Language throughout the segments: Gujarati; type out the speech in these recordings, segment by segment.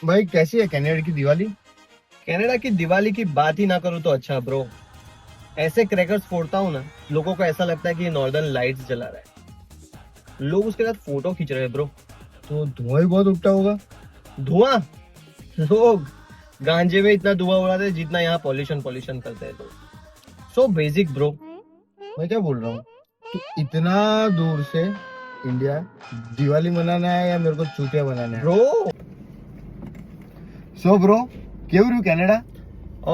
भाई कैसी है कनाडा की दिवाली? कनाडा की दिवाली की बात ही ना करूँ तो अच्छा ब्रो। ऐसे क्रैकर्स फोड़ता हूँ ना, लोगों को ऐसा लगता है कि ये नॉर्दर्न लाइट्स जला रहा है। लोग उसके साथ फोटो खींच रहे हैं ब्रो। तो धुआं भी बहुत उठता होगा। धुआं? लोग गांजे में इतना धुआं उड़ाते हैं जितना यहाँ पॉल्यूशन पॉल्यूशन करते हैं लोग। So basic bro. मैं क्या बोल रहा हूँ, तो इतना दूर से इंडिया दिवाली मनाना है या मेरे को चूतिया बनाना है? ब्रो સો બ્રો, કેવું રહ્યું કેનેડા?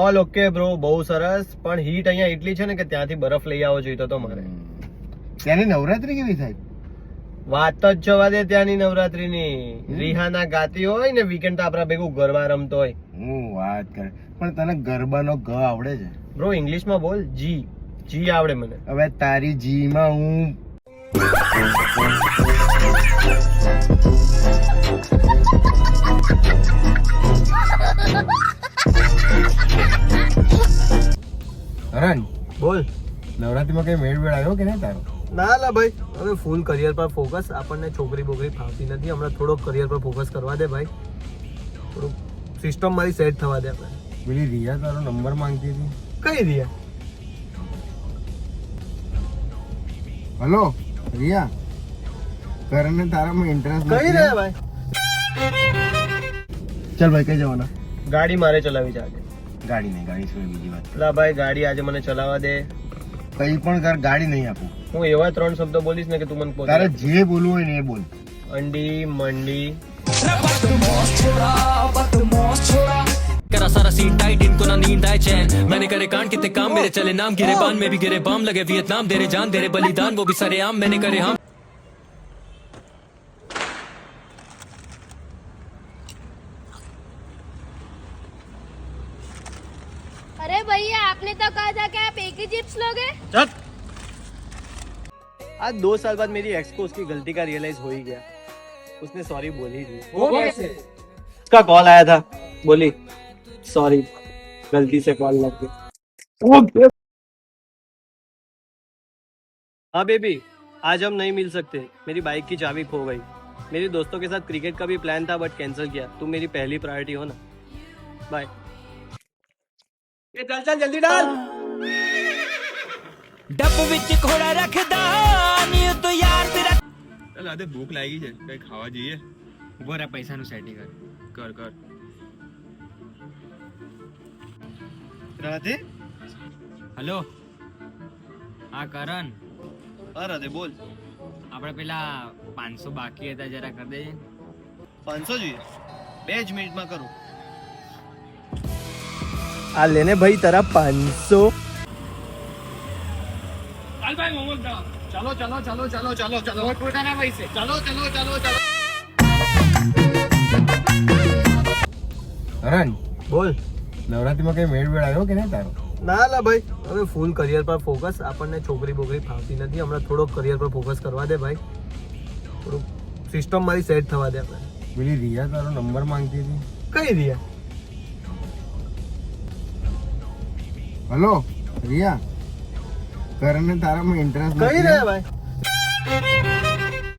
ઓલ ઓકે બ્રો, બહુ સરસ, પણ હીટ અહીંયા એટલી છે ને કે ત્યાંથી બરફ લઈ આવવો જોઈતો તો મારે. ત્યાંની નવરાત્રી કેવી થાય? વાત જ જવા દે ત્યાંની નવરાત્રીની. રિહાના ગાતી હોય ને વીકેન્ડ તો આપણા ભેગું ગરબા રમતો હોય. હું વાત કરે, પણ તને ગરબાનો ગ આવડે છે? બ્રો ઇંગ્લિશમાં બોલ. જી જી આવડે મને. હવે તારી જી માં હું હરણ બોલ. નવરાત્રીમાં કઈ મેળ વેળ આવ્યો કે નહીં તારો? ના લા ભાઈ, હવે ફૂલ કરિયર પર ફોકસ. આપણને છોકરી બોકરી ફાવતી નથી હમણાં. થોડોક કરિયર પર ફોકસ કરવા દે ભાઈ. થોડું સિસ્ટમ મારી સેટ થવા દે આપણે. પેલી રિયા તારો નંબર માંગતી હતી. કઈ રહ્યા? હલો રિયા, કરણને તારામાં ઇન્ટરેસ્ટ કઈ રહ્યા ભાઈ? ચાલ ભાઈ, કઈ જવાના? ગાડી મારે ચલાવી છે આજે. ગાડી નહીં, ગાડી સિવાય બીજી વાત. લા ભાઈ ગાડી આજે મને ચલાવવા દે. કઈ પણ કર, ગાડી નહીં આપું. હું એવા 3 શબ્દો બોલીશ ને કે તું મને તારે પોતે જે બોલવું હોય ને એ બોલ. અંડી મંડી. करा सारा सीन टाइट इनको ना नींद आए चैन मैंने करे कांड कितने काम मेरे चले नाम गिरे बान में भी गिरे बाम लगे वियतनाम तेरे जान तेरे बलिदान वो भी सरे आम मैंने करे हम अरे भैया आपने तो कहा था कि आप एक ही चिप्स लोगे. चल. आज 2 साल बाद मेरी एक्स को उसकी गलती का रियलाइज हो ही गया. उसने सॉरी बोली दी. वो कैसे? उसका कॉल आया था, बोली सॉरी गलती से कॉल लग गया. हाँ बेबी, आज हम नहीं मिल सकते. मेरी बाइक की चाबी खो गई. मेरे दोस्तों के साथ क्रिकेट का भी प्लान था बट कैंसिल किया. तुम मेरी पहली प्रायोरिटी हो ना. बाय. ये चल चल जल्दी डाल. डब विच घोड़ा रखदा नहीं तो यार तेरा ચાલ આજે ભૂખ લાગી છે, કઈ ખાવા જઈએ. ઉભો રે, પૈસાનું સેટિંગ કર. કર રાધે. હલો, હા કરણ, હા રાધે બોલ. આપણે પેલા 500 બાકી હતા, જરા કરી દેજે. 500 જોઈએ? 2 જ મિનિટમાં કરું. આ લેને ભાઈ તારા 500. ચાલ ભાઈ મોમોસ ખાવા. ચાલો પોતાના પૈસે. ચાલો. હરણ બોલ. નવરાત્રીમાં કઈ મેળ વેળ આવ્યો કે નહીં તારો? ના લા ભાઈ, હવે ફૂલ કરિયર પર ફોકસ. આપણને છોકરી બોકરી ફાવતી નથી હમણાં. થોડોક કરિયર પર ફોકસ કરવા દે ભાઈ. થોડું સિસ્ટમ મારી સેટ થવા દે આપણે. પેલી રિયા તારો નંબર માંગતી હતી. કઈ રહ્યા? હલો રિયા, કરણને તારામાં ઇન્ટરેસ્ટ કઈ રહ્યા ભાઈ?